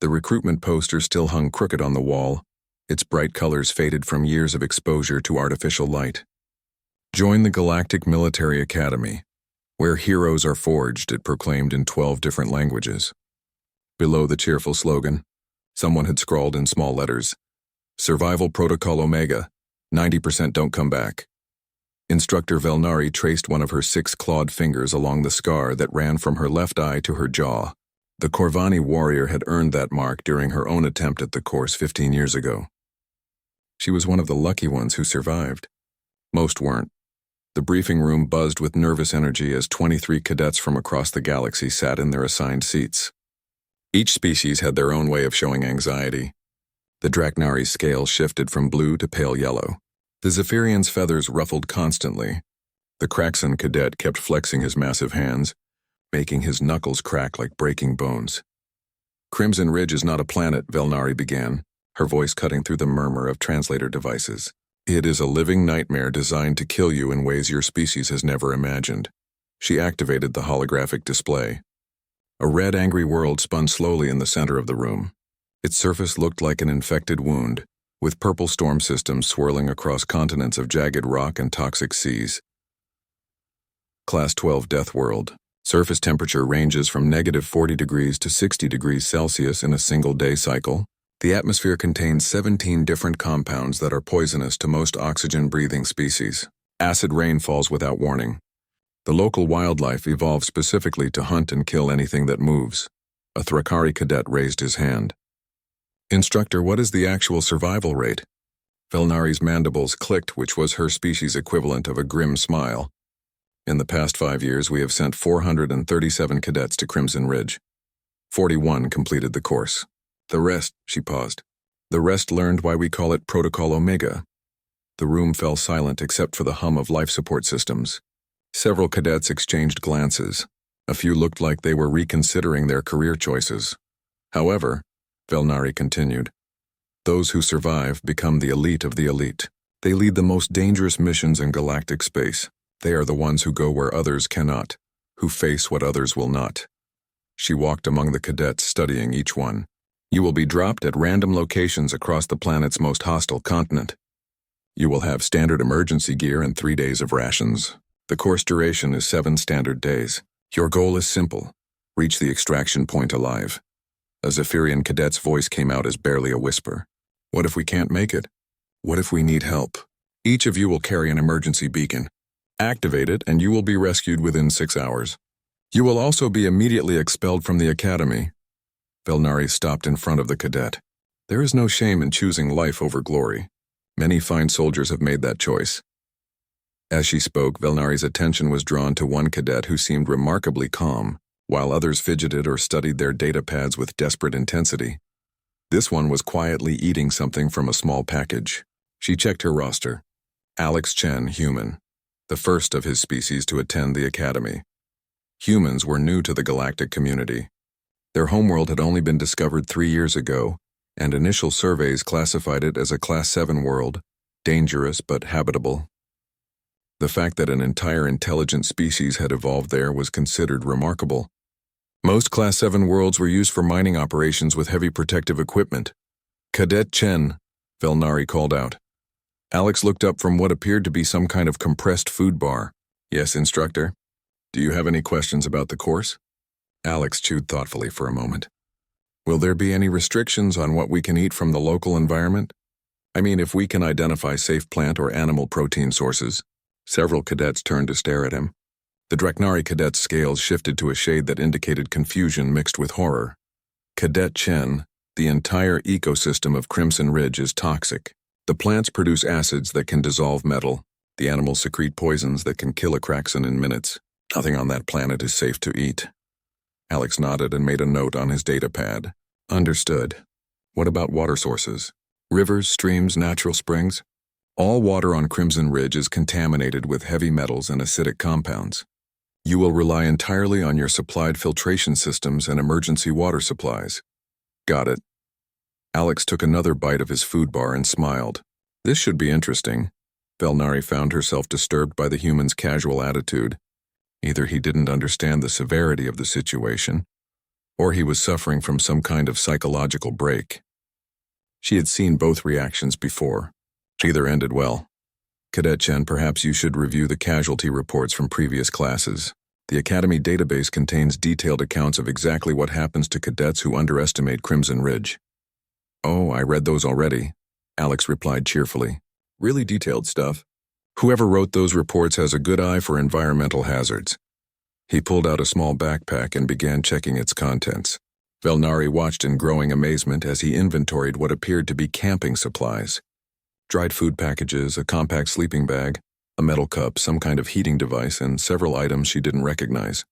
The recruitment poster still hung crooked on the wall, its bright colors faded from years of exposure to artificial light. Join the Galactic Military Academy, where heroes are forged, it proclaimed in 12 different languages. Below the cheerful slogan, someone had scrawled in small letters, Survival Protocol Omega, 90% don't come back. Instructor Velnari traced one of her 6 clawed fingers along the scar that ran from her left eye to her jaw. The Corvani warrior had earned that mark during her own attempt at the course 15 years ago. She was one of the lucky ones who survived. Most weren't. The briefing room buzzed with nervous energy as 23 cadets from across the galaxy sat in their assigned seats. Each species had their own way of showing anxiety. The Draknari's scale shifted from blue to pale yellow. The Zephyrian's feathers ruffled constantly. The Kraxan cadet kept flexing his massive hands, making his knuckles crack like breaking bones. Crimson Ridge is not a planet, Velnari began, her voice cutting through the murmur of translator devices. It is a living nightmare designed to kill you in ways your species has never imagined. She activated the holographic display. A red, angry world spun slowly in the center of the room. Its surface looked like an infected wound, with purple storm systems swirling across continents of jagged rock and toxic seas. Class 12 Deathworld. Surface temperature ranges from -40 degrees to 60 degrees Celsius in a single-day cycle. The atmosphere contains 17 different compounds that are poisonous to most oxygen-breathing species. Acid rain falls without warning. The local wildlife evolved specifically to hunt and kill anything that moves. A Thrakari cadet raised his hand. Instructor, what is the actual survival rate? Velnari's mandibles clicked, which was her species' equivalent of a grim smile. In the past 5 years, we have sent 437 cadets to Crimson Ridge. 41 completed the course. The rest, she paused. The rest learned why we call it Protocol Omega. The room fell silent except for the hum of life support systems. Several cadets exchanged glances. A few looked like they were reconsidering their career choices. However, Velnari continued, those who survive become the elite of the elite. They lead the most dangerous missions in galactic space. They are the ones who go where others cannot, who face what others will not. She walked among the cadets, studying each one. You will be dropped at random locations across the planet's most hostile continent. You will have standard emergency gear and 3 days of rations. The course duration is 7 standard days. Your goal is simple. Reach the extraction point alive. A Zephyrian cadet's voice came out as barely a whisper. What if we can't make it? What if we need help? Each of you will carry an emergency beacon. Activate it and you will be rescued within 6 hours. You will also be immediately expelled from the academy. Velnari stopped in front of the cadet. There is no shame in choosing life over glory. Many fine soldiers have made that choice. As she spoke, Velnari's attention was drawn to one cadet who seemed remarkably calm, while others fidgeted or studied their data pads with desperate intensity. This one was quietly eating something from a small package. She checked her roster. Alex Chen, human. The first of his species to attend the academy. Humans were new to the galactic community. Their homeworld had only been discovered 3 years ago, and initial surveys classified it as a Class 7 world, dangerous but habitable. The fact that an entire intelligent species had evolved there was considered remarkable. Most Class 7 worlds were used for mining operations with heavy protective equipment. Cadet Chen, Velnari called out. Alex looked up from what appeared to be some kind of compressed food bar. Yes, instructor. Do you have any questions about the course? Alex chewed thoughtfully for a moment. Will there be any restrictions on what we can eat from the local environment? I mean, if we can identify safe plant or animal protein sources. Several cadets turned to stare at him. The Draknari cadet's scales shifted to a shade that indicated confusion mixed with horror. Cadet Chen, the entire ecosystem of Crimson Ridge is toxic. The plants produce acids that can dissolve metal. The animals secrete poisons that can kill a Kraxan in minutes. Nothing on that planet is safe to eat. Alex nodded and made a note on his data pad. Understood. What about water sources? Rivers, streams, natural springs? All water on Crimson Ridge is contaminated with heavy metals and acidic compounds. You will rely entirely on your supplied filtration systems and emergency water supplies. Got it. Alex took another bite of his food bar and smiled. This should be interesting. Velnari found herself disturbed by the human's casual attitude. Either he didn't understand the severity of the situation, or he was suffering from some kind of psychological break. She had seen both reactions before. Either ended well. Cadet Chen, perhaps you should review the casualty reports from previous classes. The Academy database contains detailed accounts of exactly what happens to cadets who underestimate Crimson Ridge. Oh, I read those already, Alex replied cheerfully. Really detailed stuff. Whoever wrote those reports has a good eye for environmental hazards. He pulled out a small backpack and began checking its contents. Velnari watched in growing amazement as he inventoried what appeared to be camping supplies. Dried food packages, a compact sleeping bag, a metal cup, some kind of heating device, and several items she didn't recognize.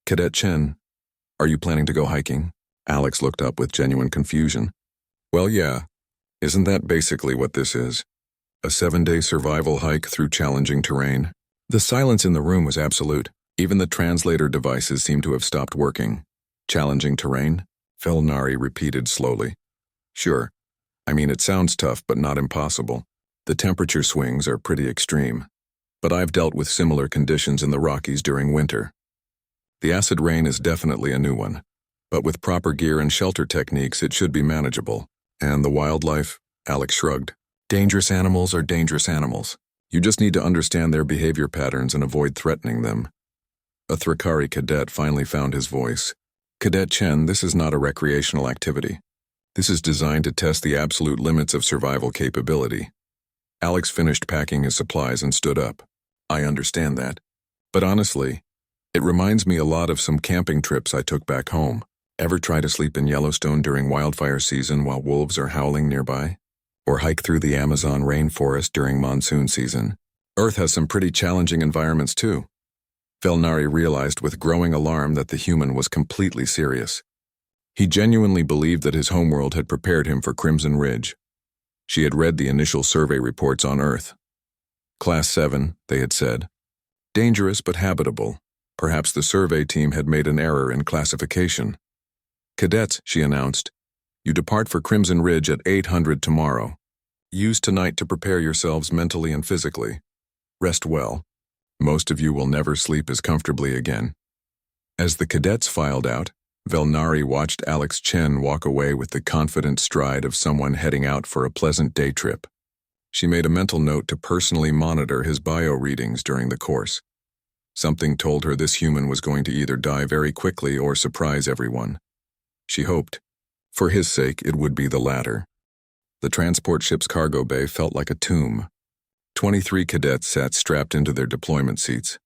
Cadet Chen, are you planning to go hiking? Alex looked up with genuine confusion. Well, yeah. Isn't that basically what this is? A 7-day survival hike through challenging terrain. The silence in the room was absolute. Even the translator devices seemed to have stopped working. Challenging terrain? Velnari repeated slowly. Sure. I mean, it sounds tough, but not impossible. The temperature swings are pretty extreme. But I've dealt with similar conditions in the Rockies during winter. The acid rain is definitely a new one. But with proper gear and shelter techniques, it should be manageable. And the wildlife? Alex shrugged. Dangerous animals are dangerous animals. You just need to understand their behavior patterns and avoid threatening them. A Thrakari cadet finally found his voice. Cadet Chen, this is not a recreational activity. This is designed to test the absolute limits of survival capability. Alex finished packing his supplies and stood up. I understand that. But honestly, it reminds me a lot of some camping trips I took back home. Ever try to sleep in Yellowstone during wildfire season while wolves are howling nearby? Or hike through the Amazon rainforest during monsoon season? Earth has some pretty challenging environments too. Velnari realized with growing alarm that the human was completely serious. He genuinely believed that his homeworld had prepared him for Crimson Ridge. She had read the initial survey reports on Earth. Class 7, they had said. Dangerous but habitable. Perhaps the survey team had made an error in classification. Cadets, she announced, you depart for Crimson Ridge at 800 tomorrow. Use tonight to prepare yourselves mentally and physically. Rest well. Most of you will never sleep as comfortably again. As the cadets filed out, Velnari watched Alex Chen walk away with the confident stride of someone heading out for a pleasant day trip. She made a mental note to personally monitor his bio readings during the course. Something told her this human was going to either die very quickly or surprise everyone. She hoped, for his sake, it would be the latter. The transport ship's cargo bay felt like a tomb. 23 cadets sat strapped into their deployment seats,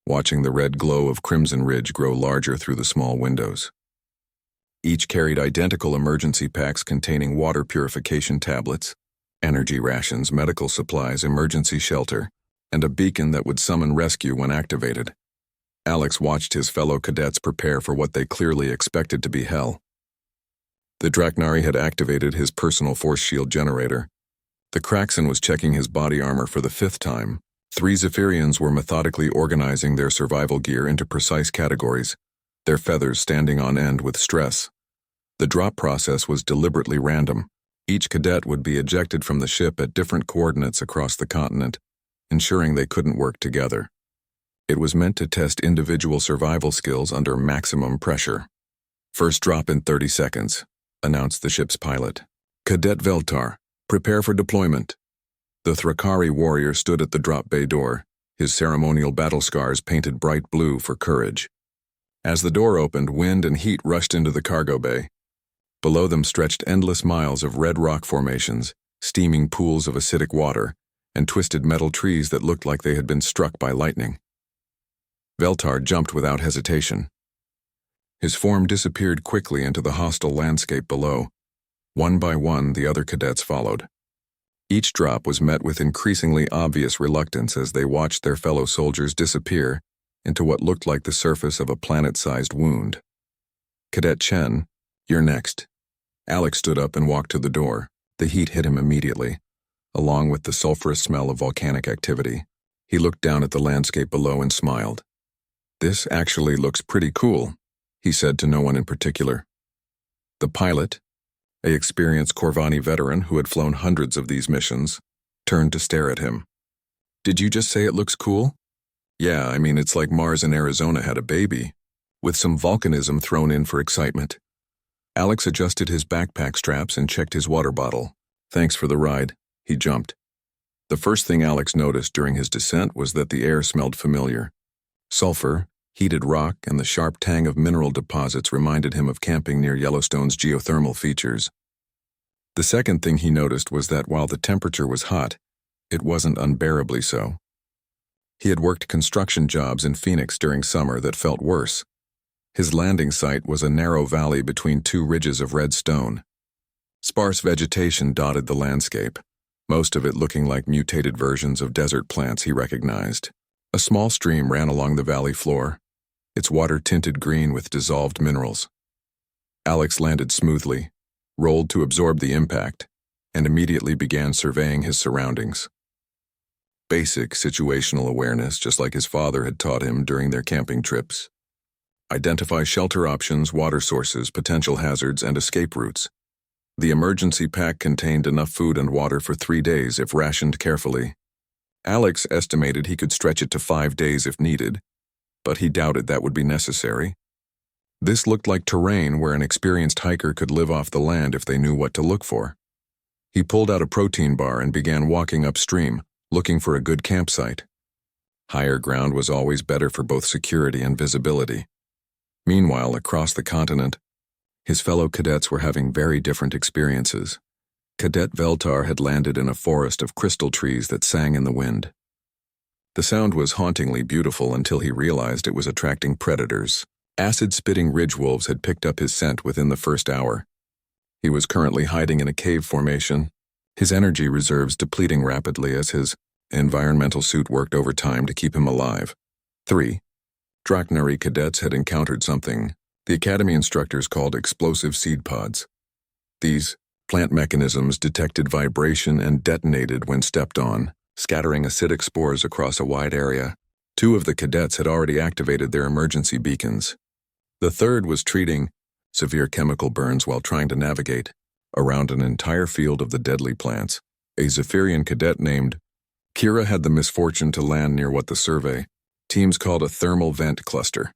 watching the red glow of Crimson Ridge grow larger through the small windows. Each carried identical emergency packs containing water purification tablets, energy rations, medical supplies, emergency shelter, and a beacon that would summon rescue when activated. Alex watched his fellow cadets prepare for what they clearly expected to be hell. The Draknari had activated his personal force shield generator. The Kraxan was checking his body armor for the 5th time. 3 Zephyrians were methodically organizing their survival gear into precise categories, their feathers standing on end with stress. The drop process was deliberately random. Each cadet would be ejected from the ship at different coordinates across the continent, ensuring they couldn't work together. It was meant to test individual survival skills under maximum pressure. First drop in 30 seconds, announced the ship's pilot. Cadet Veltar, prepare for deployment. The Thrakari warrior stood at the drop bay door, his ceremonial battle scars painted bright blue for courage. As the door opened, wind and heat rushed into the cargo bay. Below them stretched endless miles of red rock formations, steaming pools of acidic water, and twisted metal trees that looked like they had been struck by lightning. Veltar jumped without hesitation. His form disappeared quickly into the hostile landscape below. One by one, the other cadets followed. Each drop was met with increasingly obvious reluctance as they watched their fellow soldiers disappear into what looked like the surface of a planet-sized wound. Cadet Chen, you're next. Alex stood up and walked to the door. The heat hit him immediately, along with the sulfurous smell of volcanic activity. He looked down at the landscape below and smiled. This actually looks pretty cool, he said to no one in particular. The pilot, an experienced Corvani veteran who had flown hundreds of these missions, turned to stare at him. Did you just say it looks cool? Yeah, I mean, it's like Mars and Arizona had a baby. with some volcanism thrown in for excitement. Alex adjusted his backpack straps and checked his water bottle. Thanks for the ride, he jumped. The first thing Alex noticed during his descent was that the air smelled familiar. Sulfur, heated rock, and the sharp tang of mineral deposits reminded him of camping near Yellowstone's geothermal features. The second thing he noticed was that while the temperature was hot, it wasn't unbearably so. He had worked construction jobs in Phoenix during summer that felt worse. His landing site was a narrow valley between two ridges of red stone. Sparse vegetation dotted the landscape, most of it looking like mutated versions of desert plants he recognized. A small stream ran along the valley floor, its water tinted green with dissolved minerals. Alex landed smoothly, rolled to absorb the impact, and immediately began surveying his surroundings. Basic situational awareness, just like his father had taught him during their camping trips. Identify shelter options, water sources, potential hazards, and escape routes. The emergency pack contained enough food and water for 3 days if rationed carefully. Alex estimated he could stretch it to 5 days if needed, but he doubted that would be necessary. This looked like terrain where an experienced hiker could live off the land if they knew what to look for. He pulled out a protein bar and began walking upstream, looking for a good campsite. Higher ground was always better for both security and visibility. Meanwhile, across the continent, his fellow cadets were having very different experiences. Cadet Veltar had landed in a forest of crystal trees that sang in the wind. The sound was hauntingly beautiful until he realized it was attracting predators. Acid-spitting ridge wolves had picked up his scent within the first hour. He was currently hiding in a cave formation, his energy reserves depleting rapidly as his environmental suit worked overtime to keep him alive. 3. Draknari cadets had encountered something the Academy instructors called explosive seed pods. These plant mechanisms detected vibration and detonated when stepped on, scattering acidic spores across a wide area. 2 of the cadets had already activated their emergency beacons. The third was treating severe chemical burns while trying to navigate around an entire field of the deadly plants. A Zephyrian cadet named Kira had the misfortune to land near what the survey teams called a thermal vent cluster.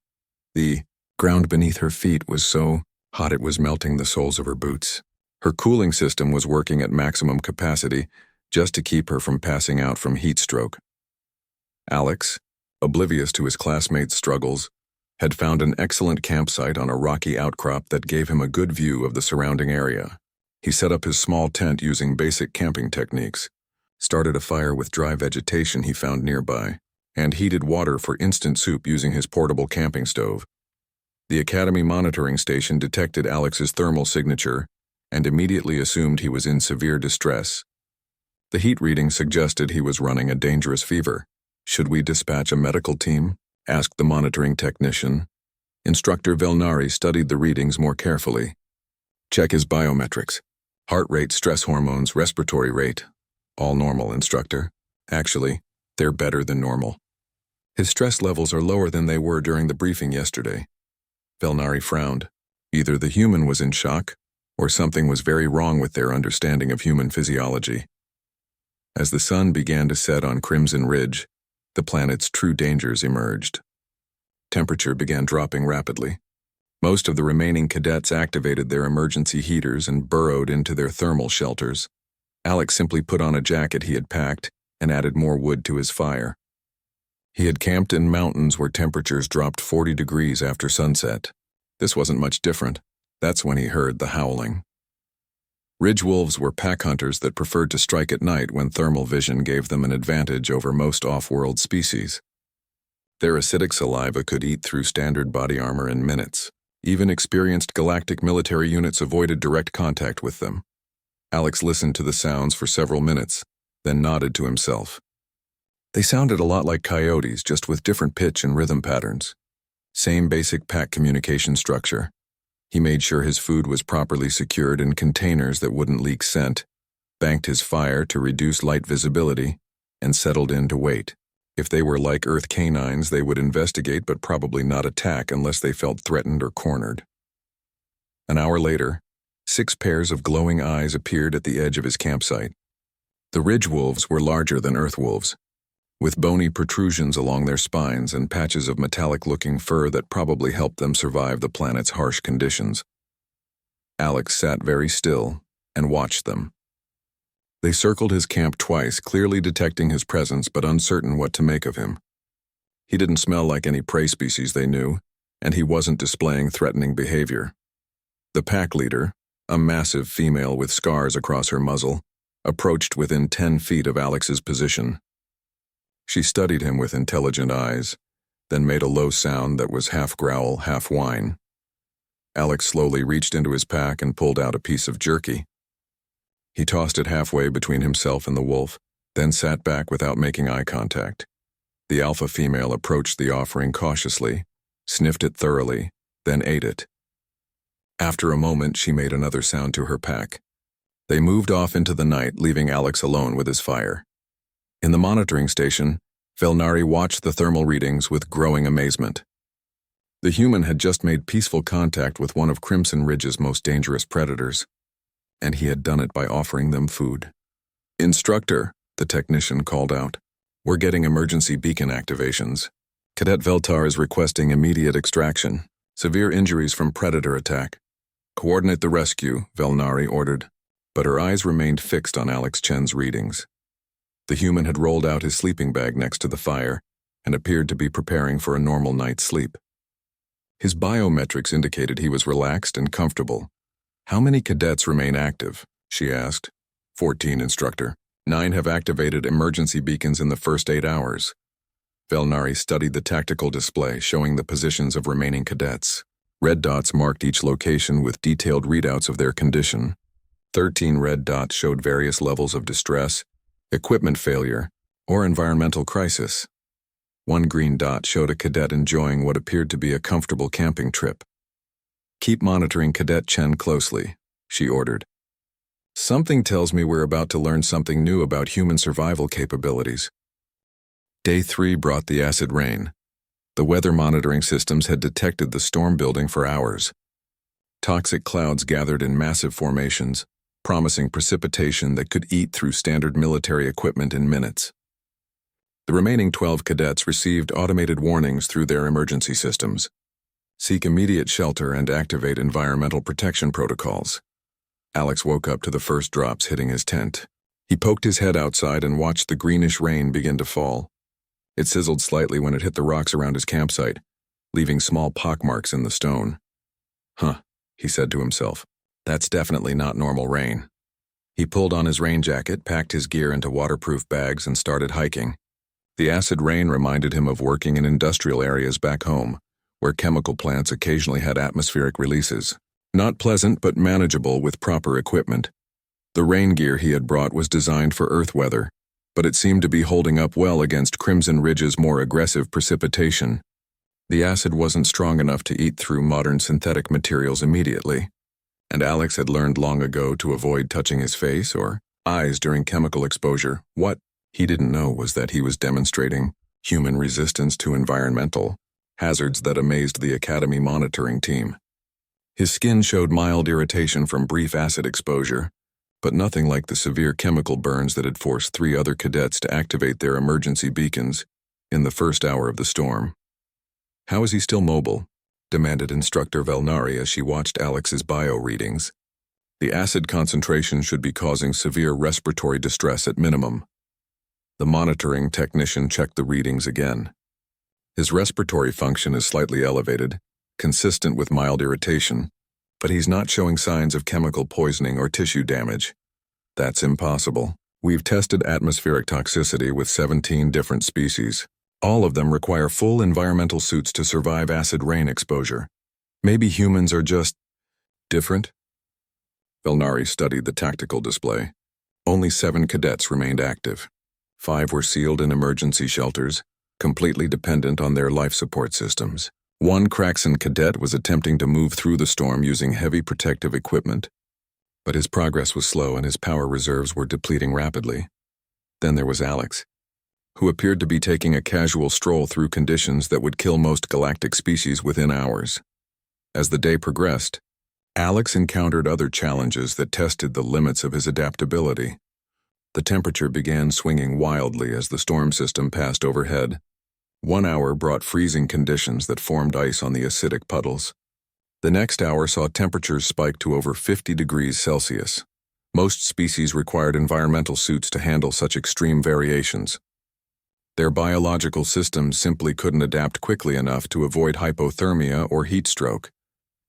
The ground beneath her feet was so hot it was melting the soles of her boots. Her cooling system was working at maximum capacity just to keep her from passing out from heat stroke. Alex, oblivious to his classmates' struggles, had found an excellent campsite on a rocky outcrop that gave him a good view of the surrounding area. He set up his small tent using basic camping techniques, started a fire with dry vegetation he found nearby, and heated water for instant soup using his portable camping stove. The Academy monitoring station detected Alex's thermal signature and immediately assumed he was in severe distress. The heat reading suggested he was running a dangerous fever. "Should we dispatch a medical team?" asked the monitoring technician. Instructor Velnari studied the readings more carefully. "Check his biometrics. Heart rate, stress hormones, respiratory rate. All normal, instructor. Actually, they're better than normal. His stress levels are lower than they were during the briefing yesterday." Velnari frowned. Either the human was in shock, or something was very wrong with their understanding of human physiology. As the sun began to set on Crimson Ridge, the planet's true dangers emerged. Temperature began dropping rapidly. Most of the remaining cadets activated their emergency heaters and burrowed into their thermal shelters. Alex simply put on a jacket he had packed and added more wood to his fire. He had camped in mountains where temperatures dropped 40 degrees after sunset. This wasn't much different. That's when he heard the howling. Ridge wolves were pack hunters that preferred to strike at night when thermal vision gave them an advantage over most off-world species. Their acidic saliva could eat through standard body armor in minutes. Even experienced galactic military units avoided direct contact with them. Alex listened to the sounds for several minutes, then nodded to himself. They sounded a lot like coyotes, just with different pitch and rhythm patterns. Same basic pack communication structure. He made sure his food was properly secured in containers that wouldn't leak scent, banked his fire to reduce light visibility, and settled in to wait. If they were like Earth canines, they would investigate but probably not attack unless they felt threatened or cornered. An hour later, 6 pairs of glowing eyes appeared at the edge of his campsite. The ridge wolves were larger than Earth wolves. with bony protrusions along their spines and patches of metallic-looking fur that probably helped them survive the planet's harsh conditions. Alex sat very still and watched them. They circled his camp twice, clearly detecting his presence but uncertain what to make of him. He didn't smell like any prey species they knew, and he wasn't displaying threatening behavior. The pack leader, a massive female with scars across her muzzle, approached within 10 feet of Alex's position. She studied him with intelligent eyes, then made a low sound that was half growl, half whine. Alex slowly reached into his pack and pulled out a piece of jerky. He tossed it halfway between himself and the wolf, then sat back without making eye contact. The alpha female approached the offering cautiously, sniffed it thoroughly, then ate it. After a moment, she made another sound to her pack. They moved off into the night, leaving Alex alone with his fire. In the monitoring station, Velnari watched the thermal readings with growing amazement. The human had just made peaceful contact with one of Crimson Ridge's most dangerous predators, and he had done it by offering them food. "Instructor," the technician called out, "we're getting emergency beacon activations. Cadet Veltar is requesting immediate extraction. Severe injuries from predator attack. Coordinate the rescue," Velnari ordered, but her eyes remained fixed on Alex Chen's readings. The human had rolled out his sleeping bag next to the fire and appeared to be preparing for a normal night's sleep. His biometrics indicated he was relaxed and comfortable. "How many cadets remain active?" she asked. 14, instructor. 9 have activated emergency beacons in the first 8 hours. Velnari studied the tactical display showing the positions of remaining cadets. Red dots marked each location with detailed readouts of their condition. 13 red dots showed various levels of distress, equipment failure, or environmental crisis. 1 green dot showed a cadet enjoying what appeared to be a comfortable camping trip. "Keep monitoring Cadet Chen closely," she ordered. "Something tells me we're about to learn something new about human survival capabilities." Day 3 brought the acid rain. The weather monitoring systems had detected the storm building for hours. Toxic clouds gathered in massive formations, promising precipitation that could eat through standard military equipment in minutes. The remaining 12 cadets received automated warnings through their emergency systems. Seek immediate shelter and activate environmental protection protocols. Alex woke up to the first drops hitting his tent. He poked his head outside and watched the greenish rain begin to fall. It sizzled slightly when it hit the rocks around his campsite, leaving small pockmarks in the stone. "Huh," he said to himself. "That's definitely not normal rain." He pulled on his rain jacket, packed his gear into waterproof bags, and started hiking. The acid rain reminded him of working in industrial areas back home, where chemical plants occasionally had atmospheric releases. Not pleasant, but manageable with proper equipment. The rain gear he had brought was designed for Earth weather, but it seemed to be holding up well against Crimson Ridge's more aggressive precipitation. The acid wasn't strong enough to eat through modern synthetic materials immediately, and Alex had learned long ago to avoid touching his face or eyes during chemical exposure. What he didn't know was that he was demonstrating human resistance to environmental hazards that amazed the Academy monitoring team. His skin showed mild irritation from brief acid exposure, but nothing like the severe chemical burns that had forced 3 other cadets to activate their emergency beacons in the first hour of the storm. "How is he still mobile?" demanded Instructor Velnari as she watched Alex's bio readings. "The acid concentration should be causing severe respiratory distress at minimum." The monitoring technician checked the readings again. "His respiratory function is slightly elevated, consistent with mild irritation, but he's not showing signs of chemical poisoning or tissue damage." "That's impossible. We've tested atmospheric toxicity with 17 different species. All of them require full environmental suits to survive acid rain exposure. Maybe humans are just different?" Velnari studied the tactical display. Only 7 cadets remained active. 5 were sealed in emergency shelters, completely dependent on their life support systems. 1 Craxon cadet was attempting to move through the storm using heavy protective equipment, but his progress was slow and his power reserves were depleting rapidly. Then there was Alex, who appeared to be taking a casual stroll through conditions that would kill most galactic species within hours. As the day progressed, Alex encountered other challenges that tested the limits of his adaptability. The temperature began swinging wildly as the storm system passed overhead. 1 hour brought freezing conditions that formed ice on the acidic puddles. The next hour saw temperatures spike to over 50 degrees Celsius. Most species required environmental suits to handle such extreme variations. Their biological systems simply couldn't adapt quickly enough to avoid hypothermia or heat stroke.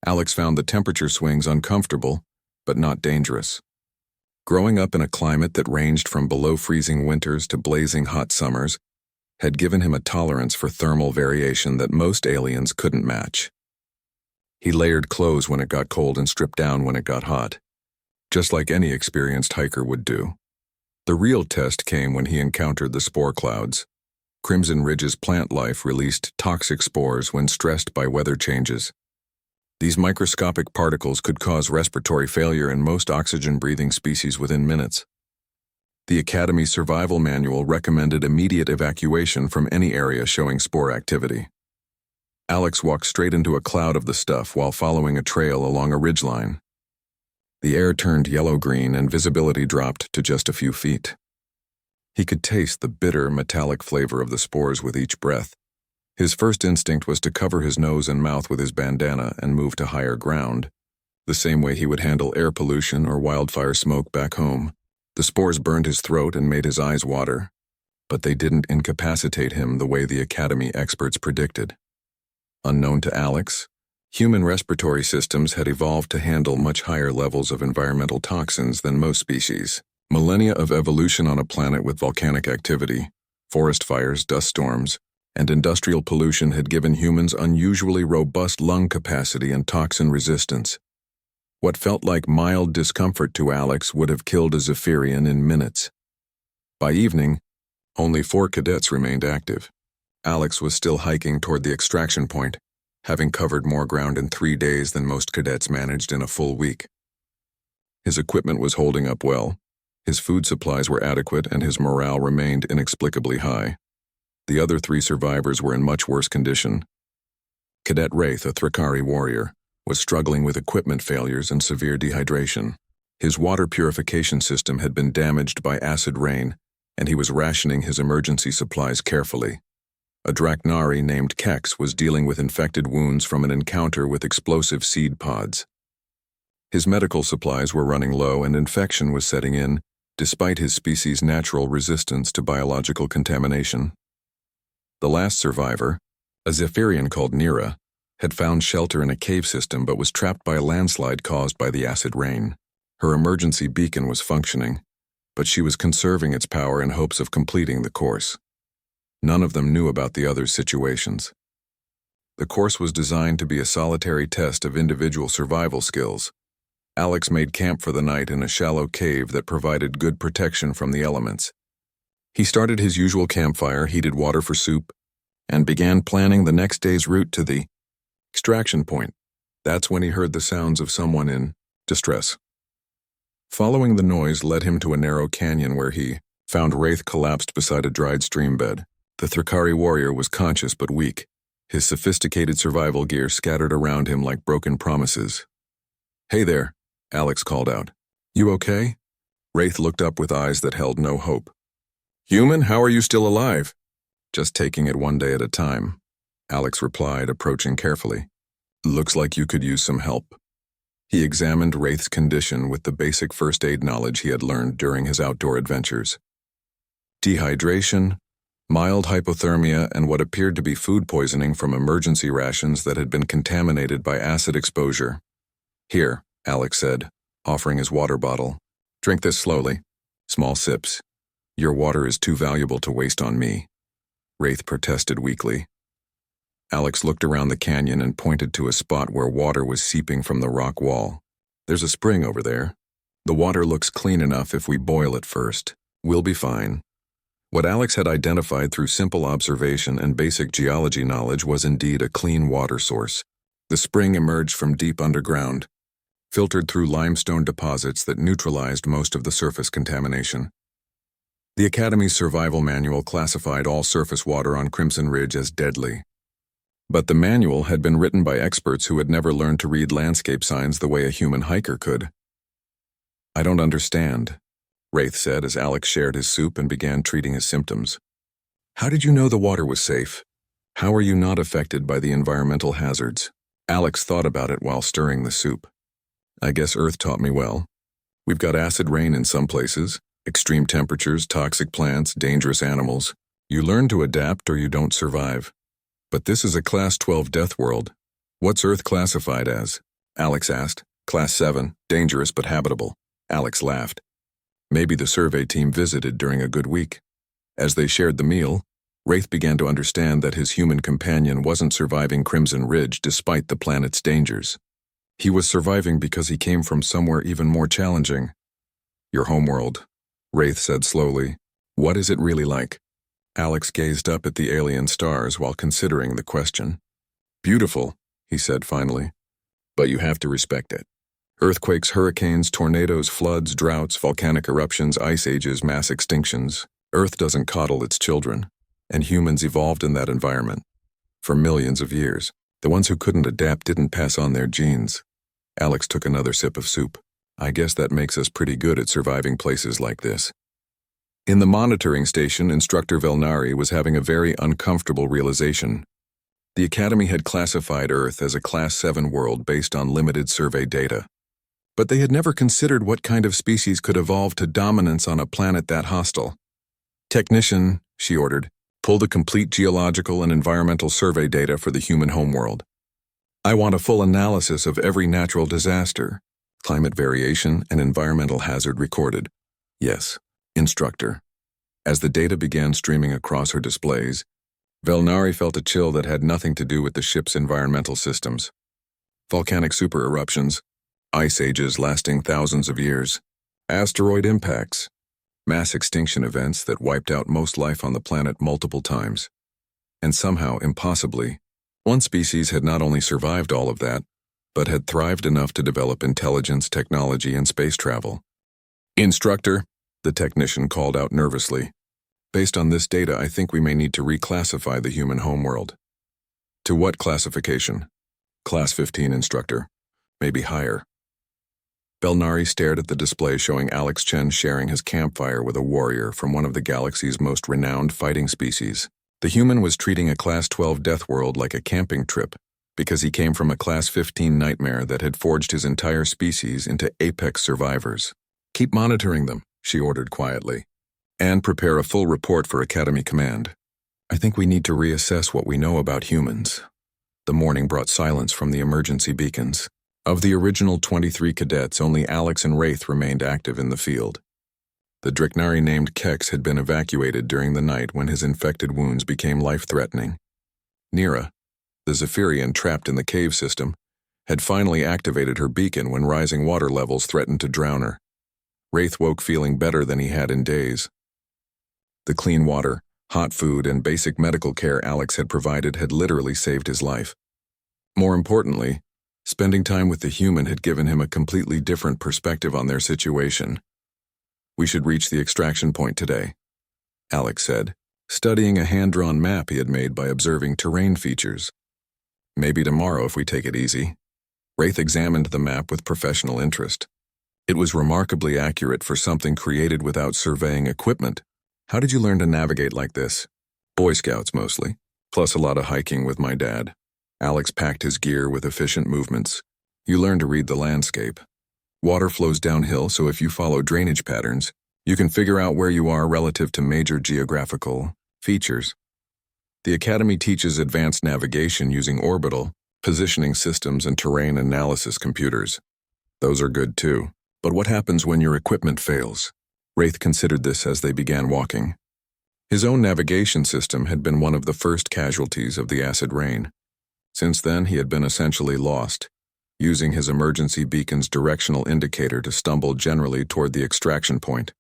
Alex found the temperature swings uncomfortable, but not dangerous. Growing up in a climate that ranged from below freezing winters to blazing hot summers had given him a tolerance for thermal variation that most aliens couldn't match. He layered clothes when it got cold and stripped down when it got hot, just like any experienced hiker would do. The real test came when he encountered the spore clouds. Crimson Ridge's plant life released toxic spores when stressed by weather changes. These microscopic particles could cause respiratory failure in most oxygen-breathing species within minutes. The Academy's survival manual recommended immediate evacuation from any area showing spore activity. Alex walked straight into a cloud of the stuff while following a trail along a ridgeline. The air turned yellow-green and visibility dropped to just a few feet. He could taste the bitter, metallic flavor of the spores with each breath. His first instinct was to cover his nose and mouth with his bandana and move to higher ground, the same way he would handle air pollution or wildfire smoke back home. The spores burned his throat and made his eyes water, but they didn't incapacitate him the way the Academy experts predicted. Unknown to Alex, human respiratory systems had evolved to handle much higher levels of environmental toxins than most species. Millennia of evolution on a planet with volcanic activity, forest fires, dust storms, and industrial pollution had given humans unusually robust lung capacity and toxin resistance. What felt like mild discomfort to Alex would have killed a Zephyrian in minutes. By evening, only 4 cadets remained active. Alex was still hiking toward the extraction point, having covered more ground in 3 days than most cadets managed in a full week. His equipment was holding up well, his food supplies were adequate, and his morale remained inexplicably high. The other 3 survivors were in much worse condition. Cadet Wraith, a Thrakari warrior, was struggling with equipment failures and severe dehydration. His water purification system had been damaged by acid rain, and he was rationing his emergency supplies carefully. A Draknari named Kex was dealing with infected wounds from an encounter with explosive seed pods. His medical supplies were running low and infection was setting in, despite his species' natural resistance to biological contamination. The last survivor, a Zephyrian called Nira, had found shelter in a cave system but was trapped by a landslide caused by the acid rain. Her emergency beacon was functioning, but she was conserving its power in hopes of completing the course. None of them knew about the others' situations. The course was designed to be a solitary test of individual survival skills. Alex made camp for the night in a shallow cave that provided good protection from the elements. He started his usual campfire, heated water for soup, and began planning the next day's route to the extraction point. That's when he heard the sounds of someone in distress. Following the noise led him to a narrow canyon where he found Wraith collapsed beside a dried stream bed. The Thrakari warrior was conscious but weak, his sophisticated survival gear scattered around him like broken promises. "Hey there," Alex called out. "You okay?" Wraith looked up with eyes that held no hope. "Human, how are you still alive?" "Just taking it one day at a time," Alex replied, approaching carefully. "Looks like you could use some help." He examined Wraith's condition with the basic first aid knowledge he had learned during his outdoor adventures. Dehydration, mild hypothermia, and what appeared to be food poisoning from emergency rations that had been contaminated by acid exposure. "Here," Alex said, offering his water bottle. "Drink this slowly. Small sips. Your water is too valuable to waste on me." Wraith protested weakly. Alex looked around the canyon and pointed to a spot where water was seeping from the rock wall. "There's a spring over there. The water looks clean enough if we boil it first. We'll be fine." What Alex had identified through simple observation and basic geology knowledge was indeed a clean water source. The spring emerged from deep underground, filtered through limestone deposits that neutralized most of the surface contamination. The Academy's survival manual classified all surface water on Crimson Ridge as deadly. But the manual had been written by experts who had never learned to read landscape signs the way a human hiker could. "I don't understand." Wraith said as Alex shared his soup and began treating his symptoms. How did you know the water was safe? How are you not affected by the environmental hazards? Alex thought about it while stirring the soup. I guess Earth taught me well. We've got acid rain in some places, extreme temperatures, toxic plants, dangerous animals. You learn to adapt or you don't survive. But this is a Class 12 Deathworld. What's Earth classified as? Alex asked. Class 7, dangerous but habitable. Alex laughed. Maybe the survey team visited during a good week. As they shared the meal, Wraith began to understand that his human companion wasn't surviving Crimson Ridge despite the planet's dangers. He was surviving because he came from somewhere even more challenging. Your homeworld, Wraith said slowly. What is it really like? Alex gazed up at the alien stars while considering the question. Beautiful, he said finally. But you have to respect it. Earthquakes, hurricanes, tornadoes, floods, droughts, volcanic eruptions, ice ages, mass extinctions. Earth doesn't coddle its children, and humans evolved in that environment. For millions of years, the ones who couldn't adapt didn't pass on their genes. Alex took another sip of soup. I guess that makes us pretty good at surviving places like this. In the monitoring station, Instructor Velnari was having a very uncomfortable realization. The Academy had classified Earth as a Class 7 world based on limited survey data. But they had never considered what kind of species could evolve to dominance on a planet that hostile. Technician, she ordered, pull the complete geological and environmental survey data for the human homeworld. I want a full analysis of every natural disaster, climate variation, and environmental hazard recorded. Yes, Instructor. As the data began streaming across her displays, Velnari felt a chill that had nothing to do with the ship's environmental systems. Volcanic supereruptions, ice ages lasting thousands of years, asteroid impacts, mass extinction events that wiped out most life on the planet multiple times. And somehow, impossibly, one species had not only survived all of that, but had thrived enough to develop intelligence, technology, and space travel. Instructor, the technician called out nervously. Based on this data, I think we may need to reclassify the human homeworld. To what classification? Class 15, Instructor. Maybe higher. Velnari stared at the display showing Alex Chen sharing his campfire with a warrior from one of the galaxy's most renowned fighting species. The human was treating a Class 12 Deathworld like a camping trip because he came from a Class 15 nightmare that had forged his entire species into apex survivors. Keep monitoring them, she ordered quietly, and prepare a full report for Academy Command. I think we need to reassess what we know about humans. The morning brought silence from the emergency beacons. Of the original 23 cadets, only Alex and Wraith remained active in the field. The Draknari named Kex had been evacuated during the night when his infected wounds became life-threatening. Nira, the Zephyrian trapped in the cave system, had finally activated her beacon when rising water levels threatened to drown her. Wraith woke feeling better than he had in days. The clean water, hot food, and basic medical care Alex had provided had literally saved his life. More importantly, spending time with the human had given him a completely different perspective on their situation. We should reach the extraction point today, Alex said, studying a hand-drawn map he had made by observing terrain features. Maybe tomorrow if we take it easy. Wraith examined the map with professional interest. It was remarkably accurate for something created without surveying equipment. How did you learn to navigate like this? Boy Scouts mostly, plus a lot of hiking with my dad. Alex packed his gear with efficient movements. You learn to read the landscape. Water flows downhill, so if you follow drainage patterns, you can figure out where you are relative to major geographical features. The Academy teaches advanced navigation using orbital, positioning systems, and terrain analysis computers. Those are good too. But what happens when your equipment fails? Wraith considered this as they began walking. His own navigation system had been one of the first casualties of the acid rain. Since then, he had been essentially lost, using his emergency beacon's directional indicator to stumble generally toward the extraction point.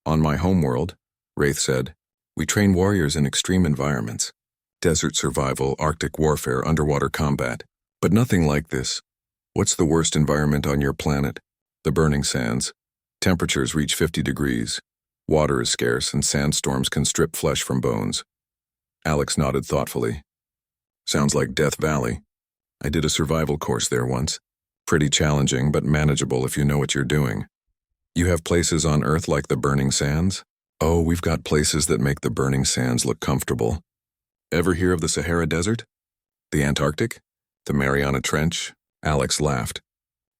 On my homeworld, Wraith said, we train warriors in extreme environments. Desert survival, Arctic warfare, underwater combat. But nothing like this. What's the worst environment on your planet? The burning sands. Temperatures reach 50 degrees. Water is scarce and sandstorms can strip flesh from bones. Alex nodded thoughtfully. Sounds like Death Valley. I did a survival course there once. Pretty challenging, but manageable if you know what you're doing. You have places on Earth like the burning sands? Oh, we've got places that make the burning sands look comfortable. Ever hear of the Sahara Desert? The Antarctic? The Mariana Trench? Alex laughed.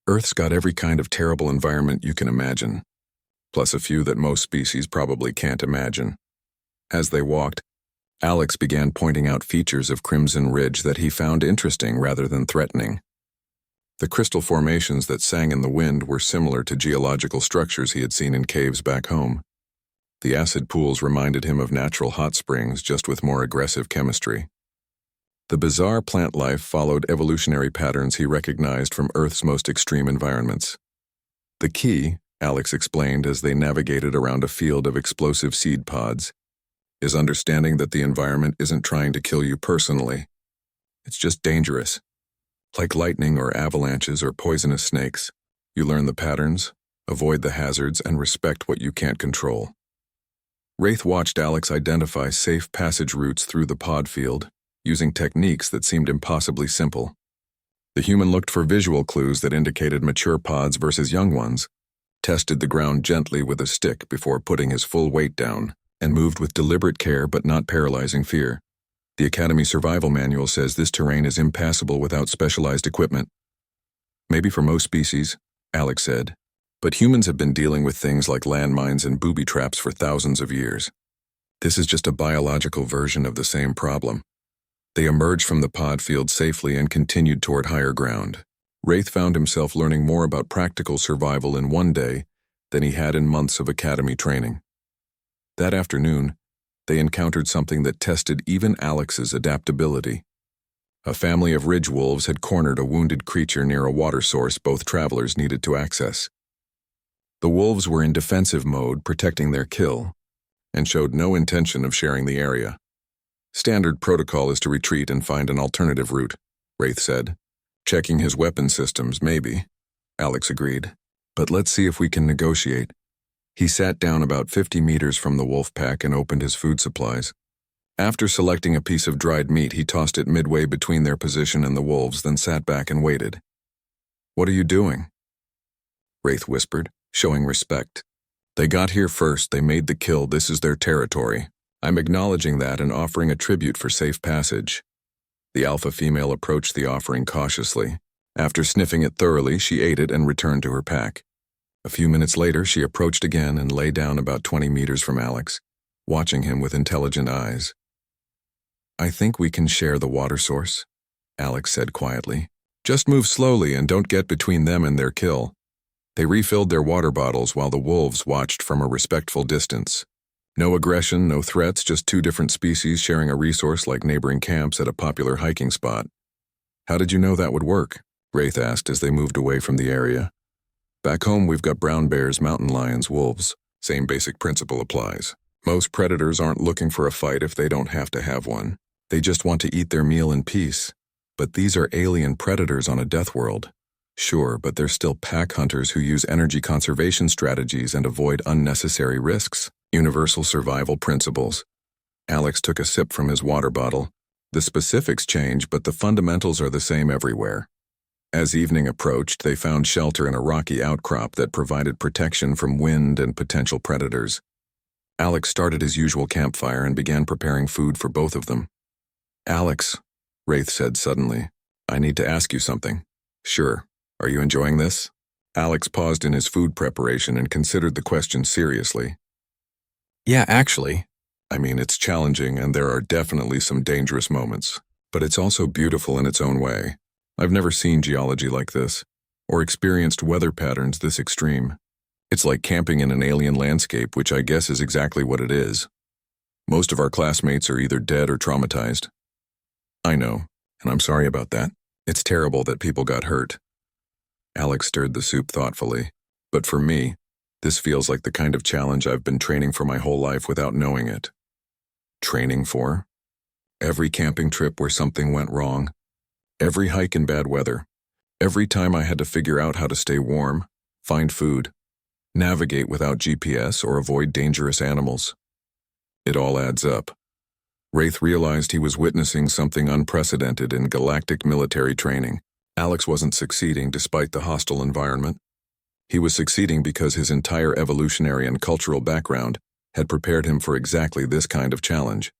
Earth's got every kind of terrible environment you can imagine, plus a few that most species probably can't imagine. As they walked, Alex began pointing out features of Crimson Ridge that he found interesting rather than threatening. The crystal formations that sang in the wind were similar to geological structures he had seen in caves back home. The acid pools reminded him of natural hot springs, just with more aggressive chemistry. The bizarre plant life followed evolutionary patterns he recognized from Earth's most extreme environments. The key, Alex explained as they navigated around a field of explosive seed pods, is understanding that the environment isn't trying to kill you personally. It's just dangerous. Like lightning or avalanches or poisonous snakes, you learn the patterns, avoid the hazards, and respect what you can't control. Wraith watched Alex identify safe passage routes through the pod field, using techniques that seemed impossibly simple. The human looked for visual clues that indicated mature pods versus young ones, tested the ground gently with a stick before putting his full weight down, and moved with deliberate care but not paralyzing fear. The Academy Survival Manual says this terrain is impassable without specialized equipment. Maybe for most species, Alex said, but humans have been dealing with things like landmines and booby traps for thousands of years. This is just a biological version of the same problem. They emerged from the pod field safely and continued toward higher ground. Wraith found himself learning more about practical survival in one day than he had in months of academy training. That afternoon, they encountered something that tested even Alex's adaptability. A family of ridge wolves had cornered a wounded creature near a water source both travelers needed to access. The wolves were in defensive mode, protecting their kill, and showed no intention of sharing the area. Standard protocol is to retreat and find an alternative route, Wraith said. Checking his weapon systems, maybe, Alex agreed. But let's see if we can negotiate. He sat down about 50 meters from the wolf pack and opened his food supplies. After selecting a piece of dried meat, he tossed it midway between their position and the wolves, then sat back and waited. What are you doing? Wraith whispered, showing respect. They got here first, they made the kill, this is their territory. I'm acknowledging that and offering a tribute for safe passage. The alpha female approached the offering cautiously. After sniffing it thoroughly, she ate it and returned to her pack. A few minutes later, she approached again and lay down about 20 meters from Alex, watching him with intelligent eyes. I think we can share the water source, Alex said quietly. Just move slowly and don't get between them and their kill. They refilled their water bottles while the wolves watched from a respectful distance. No aggression, no threats, just two different species sharing a resource like neighboring camps at a popular hiking spot. How did you know that would work? Wraith asked as they moved away from the area. Back home we've got brown bears, mountain lions, wolves. Same basic principle applies. Most predators aren't looking for a fight if they don't have to have one. They just want to eat their meal in peace. But these are alien predators on a Deathworld. Sure, but they're still pack hunters who use energy conservation strategies and avoid unnecessary risks. Universal survival principles. Alex took a sip from his water bottle. The specifics change, but the fundamentals are the same everywhere. As evening approached, they found shelter in a rocky outcrop that provided protection from wind and potential predators. Alex started his usual campfire and began preparing food for both of them. Alex, Wraith said suddenly, I need to ask you something. Sure. Are you enjoying this? Alex paused in his food preparation and considered the question seriously. Yeah, actually. I mean, it's challenging and there are definitely some dangerous moments, but it's also beautiful in its own way. I've never seen geology like this, or experienced weather patterns this extreme. It's like camping in an alien landscape, which I guess is exactly what it is. Most of our classmates are either dead or traumatized. I know, and I'm sorry about that. It's terrible that people got hurt. Alex stirred the soup thoughtfully, but for me, this feels like the kind of challenge I've been training for my whole life without knowing it. Training for? Every camping trip where something went wrong. Every hike in bad weather. Every time I had to figure out how to stay warm, find food, navigate without GPS, or avoid dangerous animals. It all adds up. Wraith realized he was witnessing something unprecedented in galactic military training. Alex wasn't succeeding despite the hostile environment. He was succeeding because his entire evolutionary and cultural background had prepared him for exactly this kind of challenge.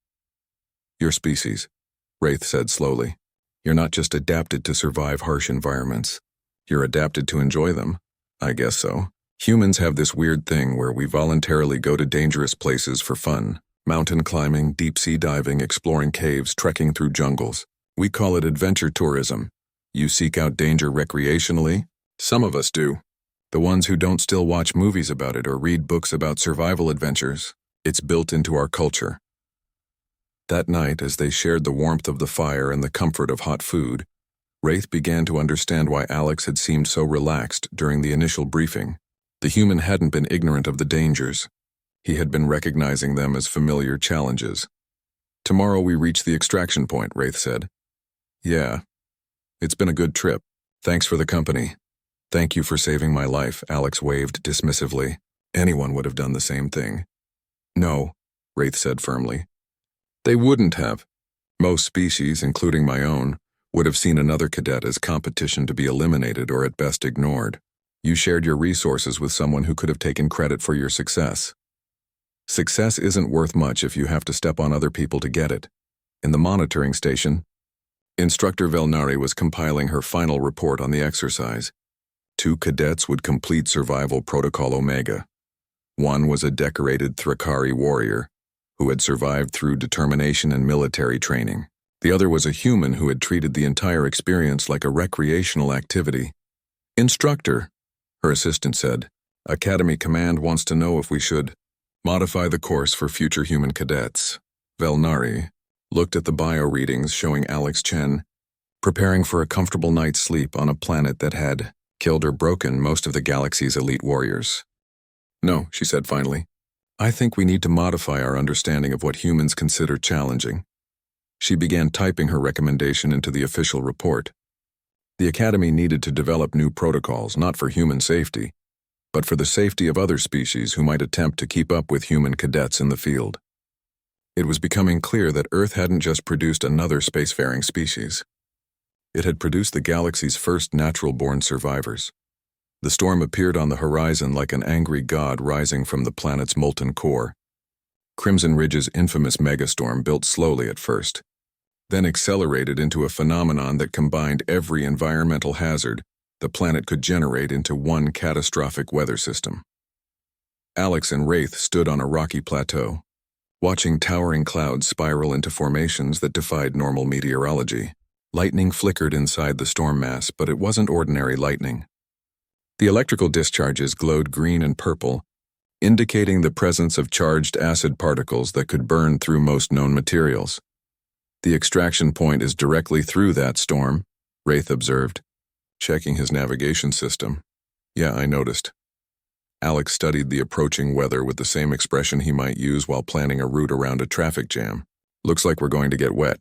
Your species, Wraith said slowly. You're not just adapted to survive harsh environments. You're adapted to enjoy them. I guess so. Humans have this weird thing where we voluntarily go to dangerous places for fun. Mountain climbing, deep-sea diving, exploring caves, trekking through jungles. We call it adventure tourism. You seek out danger recreationally? Some of us do. The ones who don't still watch movies about it or read books about survival adventures. It's built into our culture. That night, as they shared the warmth of the fire and the comfort of hot food, Wraith began to understand why Alex had seemed so relaxed during the initial briefing. The human hadn't been ignorant of the dangers. He had been recognizing them as familiar challenges. Tomorrow we reach the extraction point, Wraith said. Yeah. It's been a good trip. Thanks for the company. Thank you for saving my life, Alex waved dismissively. Anyone would have done the same thing. No, Wraith said firmly. They wouldn't have. Most species, including my own, would have seen another cadet as competition to be eliminated or at best ignored. You shared your resources with someone who could have taken credit for your success. Success isn't worth much if you have to step on other people to get it. In the monitoring station, Instructor Velnari was compiling her final report on the exercise. 2 cadets would complete Survival Protocol Omega. One was a decorated Thrakari warrior who had survived through determination and military training. The other was a human who had treated the entire experience like a recreational activity. Instructor, her assistant said, Academy Command wants to know if we should modify the course for future human cadets. Velnari looked at the bio readings showing Alex Chen preparing for a comfortable night's sleep on a planet that had killed or broken most of the galaxy's elite warriors. No, she said finally. I think we need to modify our understanding of what humans consider challenging. She began typing her recommendation into the official report. The Academy needed to develop new protocols, not for human safety, but for the safety of other species who might attempt to keep up with human cadets in the field. It was becoming clear that Earth hadn't just produced another spacefaring species. It had produced the galaxy's first natural-born survivors. The storm appeared on the horizon like an angry god rising from the planet's molten core. Crimson Ridge's infamous megastorm built slowly at first, then accelerated into a phenomenon that combined every environmental hazard the planet could generate into one catastrophic weather system. Alex and Wraith stood on a rocky plateau, watching towering clouds spiral into formations that defied normal meteorology. Lightning flickered inside the storm mass, but it wasn't ordinary lightning. The electrical discharges glowed green and purple, indicating the presence of charged acid particles that could burn through most known materials. The extraction point is directly through that storm, Wraith observed, checking his navigation system. Yeah, I noticed. Alex studied the approaching weather with the same expression he might use while planning a route around a traffic jam. Looks like we're going to get wet.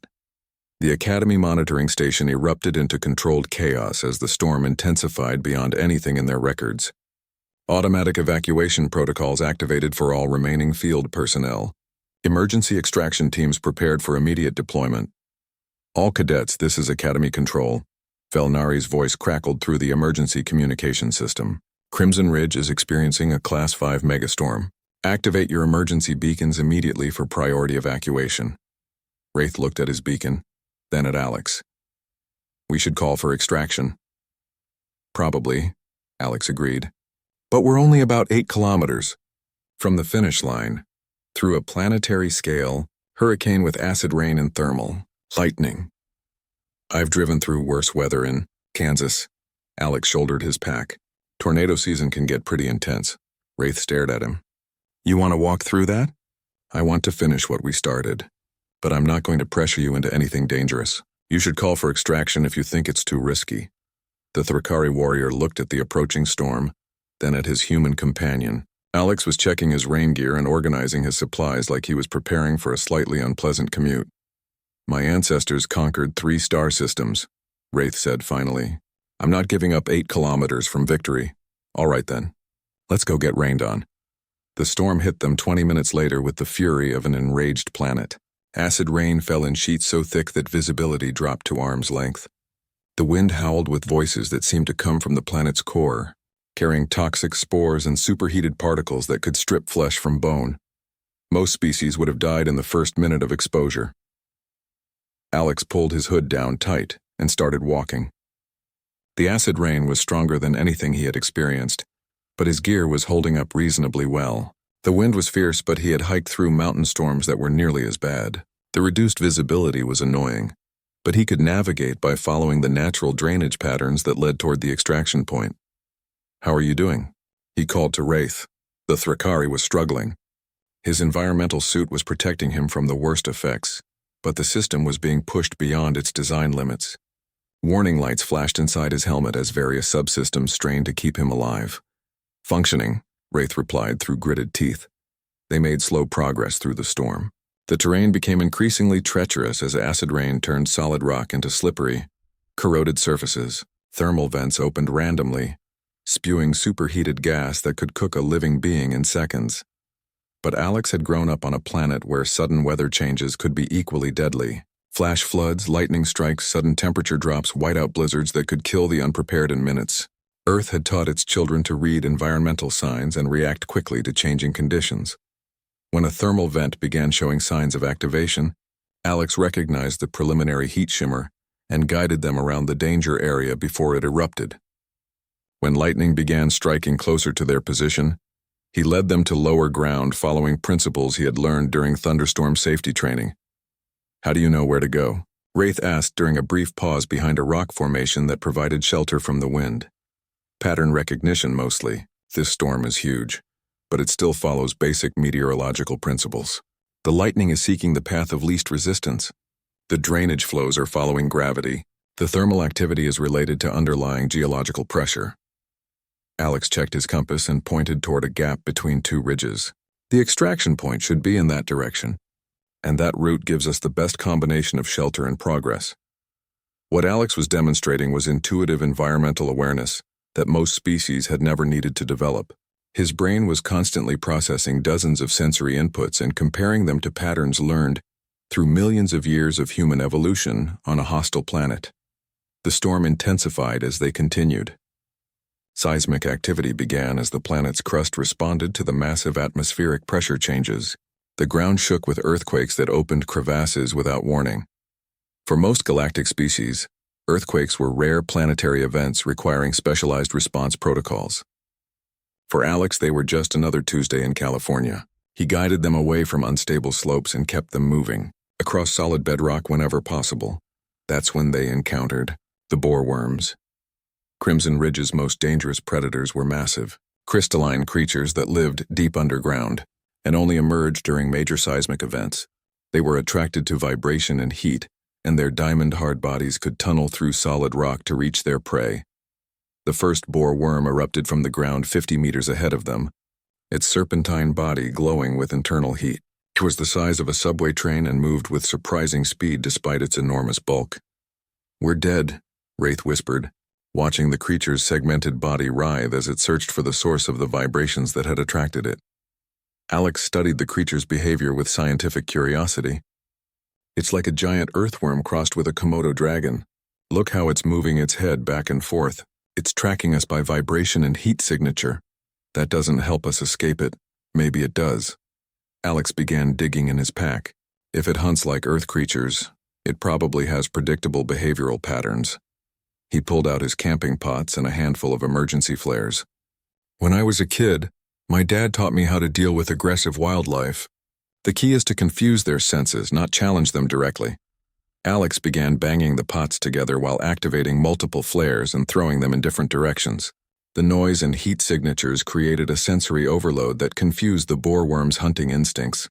The Academy monitoring station erupted into controlled chaos as the storm intensified beyond anything in their records. Automatic evacuation protocols activated for all remaining field personnel. Emergency extraction teams prepared for immediate deployment. All cadets, this is Academy Control. Velnari's voice crackled through the emergency communication system. Crimson Ridge is experiencing a Class 5 megastorm. Activate your emergency beacons immediately for priority evacuation. Wraith looked at his beacon, then at Alex. We should call for extraction. Probably, Alex agreed. But we're only about 8 kilometers from the finish line, through a planetary scale, hurricane with acid rain and thermal, lightning. I've driven through worse weather in Kansas. Alex shouldered his pack. Tornado season can get pretty intense. Wraith stared at him. You want to walk through that? I want to finish what we started, but I'm not going to pressure you into anything dangerous. You should call for extraction if you think it's too risky. The Thrakari warrior looked at the approaching storm, then at his human companion. Alex was checking his rain gear and organizing his supplies like he was preparing for a slightly unpleasant commute. My ancestors conquered 3 star systems, Wraith said finally. I'm not giving up 8 kilometers from victory. All right then. Let's go get rained on. The storm hit them 20 minutes later with the fury of an enraged planet. Acid rain fell in sheets so thick that visibility dropped to arm's length. The wind howled with voices that seemed to come from the planet's core. carrying toxic spores and superheated particles that could strip flesh from bone. Most species would have died in the first minute of exposure. Alex pulled his hood down tight and started walking. The acid rain was stronger than anything he had experienced, but his gear was holding up reasonably well. The wind was fierce, but he had hiked through mountain storms that were nearly as bad. The reduced visibility was annoying, but he could navigate by following the natural drainage patterns that led toward the extraction point. "How are you doing?" he called to Wraith. The Thrakari was struggling. His environmental suit was protecting him from the worst effects, but the system was being pushed beyond its design limits. Warning lights flashed inside his helmet as various subsystems strained to keep him alive. "Functioning," Wraith replied through gritted teeth. They made slow progress through the storm. The terrain became increasingly treacherous as acid rain turned solid rock into slippery, corroded surfaces. Thermal vents opened randomly, spewing superheated gas that could cook a living being in seconds. But Alex had grown up on a planet where sudden weather changes could be equally deadly. Flash floods, lightning strikes, sudden temperature drops, whiteout blizzards that could kill the unprepared in minutes. Earth had taught its children to read environmental signs and react quickly to changing conditions. When a thermal vent began showing signs of activation, Alex recognized the preliminary heat shimmer and guided them around the danger area before it erupted. When lightning began striking closer to their position, he led them to lower ground following principles he had learned during thunderstorm safety training. "How do you know where to go?" Wraith asked during a brief pause behind a rock formation that provided shelter from the wind. "Pattern recognition mostly. This storm is huge, but it still follows basic meteorological principles. The lightning is seeking the path of least resistance. The drainage flows are following gravity. The thermal activity is related to underlying geological pressure." Alex checked his compass and pointed toward a gap between two ridges. "The extraction point should be in that direction, and that route gives us the best combination of shelter and progress." What Alex was demonstrating was intuitive environmental awareness that most species had never needed to develop. His brain was constantly processing dozens of sensory inputs and comparing them to patterns learned through millions of years of human evolution on a hostile planet. The storm intensified as they continued. Seismic activity began as the planet's crust responded to the massive atmospheric pressure changes. The ground shook with earthquakes that opened crevasses without warning. For most galactic species, earthquakes were rare planetary events requiring specialized response protocols. For Alex, they were just another Tuesday in California. He guided them away from unstable slopes and kept them moving, across solid bedrock whenever possible. That's when they encountered the boar worms. Crimson Ridge's most dangerous predators were massive, crystalline creatures that lived deep underground and only emerged during major seismic events. They were attracted to vibration and heat, and their diamond-hard bodies could tunnel through solid rock to reach their prey. The first boar worm erupted from the ground 50 meters ahead of them, its serpentine body glowing with internal heat. It was the size of a subway train and moved with surprising speed despite its enormous bulk. "We're dead," Wraith whispered, watching the creature's segmented body writhe as it searched for the source of the vibrations that had attracted it. Alex studied the creature's behavior with scientific curiosity. "It's like a giant earthworm crossed with a Komodo dragon. Look how it's moving its head back and forth. It's tracking us by vibration and heat signature. That doesn't help us escape it. Maybe it does." Alex began digging in his pack. If it hunts like earth creatures, it probably has predictable behavioral patterns. He pulled out his camping pots and a handful of emergency flares. "When I was a kid, my dad taught me how to deal with aggressive wildlife. The key is to confuse their senses, not challenge them directly." Alex began banging the pots together while activating multiple flares and throwing them in different directions. The noise and heat signatures created a sensory overload that confused the boar worm's hunting instincts.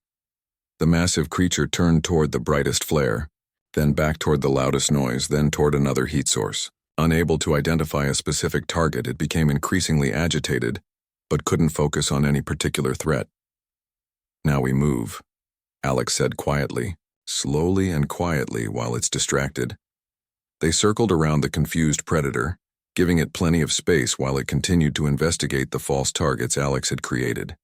The massive creature turned toward the brightest flare, then back toward the loudest noise, then toward another heat source. Unable to identify a specific target, it became increasingly agitated, but couldn't focus on any particular threat. "Now we move," Alex said quietly, slowly and quietly while it's distracted. They circled around the confused predator, giving it plenty of space while it continued to investigate the false targets Alex had created.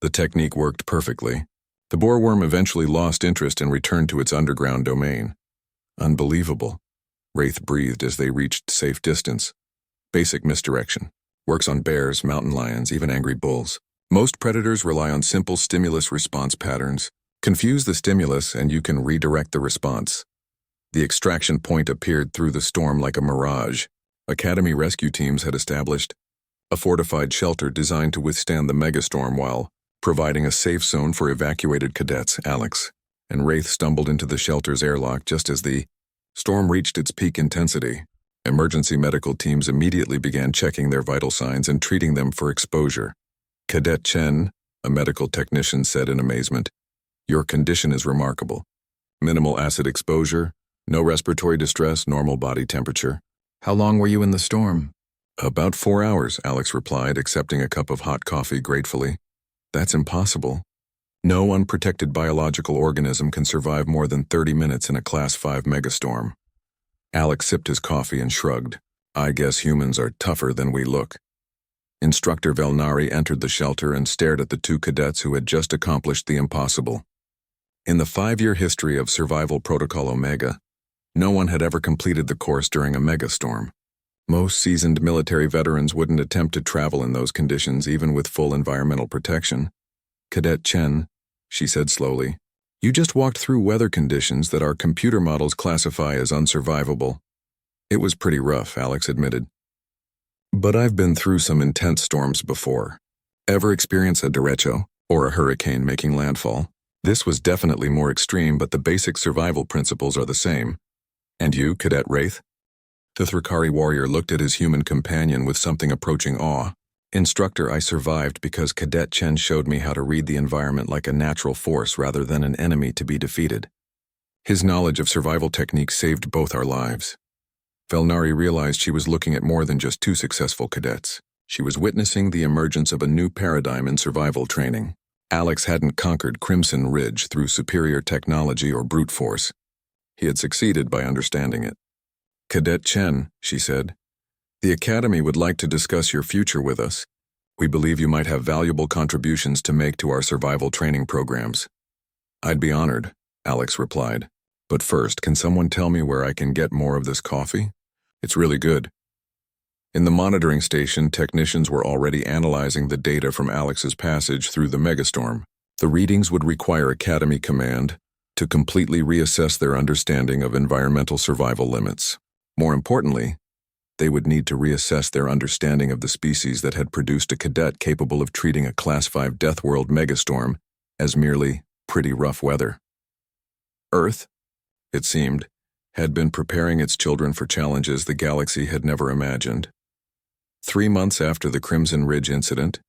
The technique worked perfectly. The boar worm eventually lost interest and returned to its underground domain. "Unbelievable," Wraith breathed as they reached safe distance. "Basic misdirection. Works on bears, mountain lions, even angry bulls. Most predators rely on simple stimulus response patterns. Confuse the stimulus and you can redirect the response. The extraction point appeared through the storm like a mirage. Academy rescue teams had established a fortified shelter designed to withstand the megastorm while providing a safe zone for evacuated cadets. Alex and Wraith stumbled into the shelter's airlock just as the storm reached its peak intensity. Emergency medical teams immediately began checking their vital signs and treating them for exposure. Cadet Chen, a medical technician, said in amazement, "Your condition is remarkable. Minimal acid exposure, no respiratory distress, normal body temperature." How long were you in the storm? "About 4 hours," Alex replied, accepting a cup of hot coffee gratefully. "That's impossible. No unprotected biological organism can survive more than 30 minutes in a Class 5 megastorm." Alex sipped his coffee and shrugged. "I guess humans are tougher than we look." Instructor Velnari entered the shelter and stared at the two cadets who had just accomplished the impossible. In the 5-year history of Survival Protocol Omega, no one had ever completed the course during a megastorm. Most seasoned military veterans wouldn't attempt to travel in those conditions even with full environmental protection. "Cadet Chen," she said slowly, "you just walked through weather conditions that our computer models classify as unsurvivable." "It was pretty rough," Alex admitted. "But I've been through some intense storms before. Ever experience a derecho, or a hurricane making landfall? This was definitely more extreme, but the basic survival principles are the same. And you, Cadet Wraith?" The Thrakari warrior looked at his human companion with something approaching awe. "Instructor, I survived because Cadet Chen showed me how to read the environment like a natural force rather than an enemy to be defeated. His knowledge of survival techniques saved both our lives." Velnari realized she was looking at more than just two successful cadets. She was witnessing the emergence of a new paradigm in survival training. Alex hadn't conquered Crimson Ridge through superior technology or brute force. He had succeeded by understanding it. "Cadet Chen," she said, "the Academy would like to discuss your future with us. We believe you might have valuable contributions to make to our survival training programs." "I'd be honored," Alex replied. "But first, can someone tell me where I can get more of this coffee? It's really good." In the monitoring station, technicians were already analyzing the data from Alex's passage through the megastorm. The readings would require Academy Command to completely reassess their understanding of environmental survival limits. More importantly, they would need to reassess their understanding of the species that had produced a cadet capable of treating a Class 5 Deathworld megastorm as merely pretty rough weather. Earth, it seemed, had been preparing its children for challenges the galaxy had never imagined. 3 months after the Crimson Ridge incident,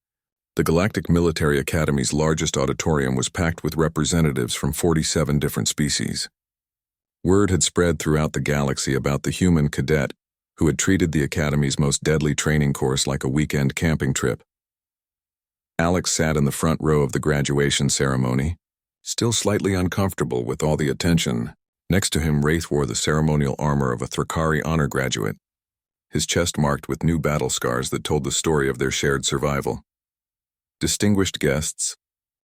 the Galactic Military Academy's largest auditorium was packed with representatives from 47 different species. Word had spread throughout the galaxy about the human cadet who had treated the Academy's most deadly training course like a weekend camping trip. Alex sat in the front row of the graduation ceremony, still slightly uncomfortable with all the attention. Next to him, Wraith wore the ceremonial armor of a Thrakari honor graduate, his chest marked with new battle scars that told the story of their shared survival. "Distinguished guests,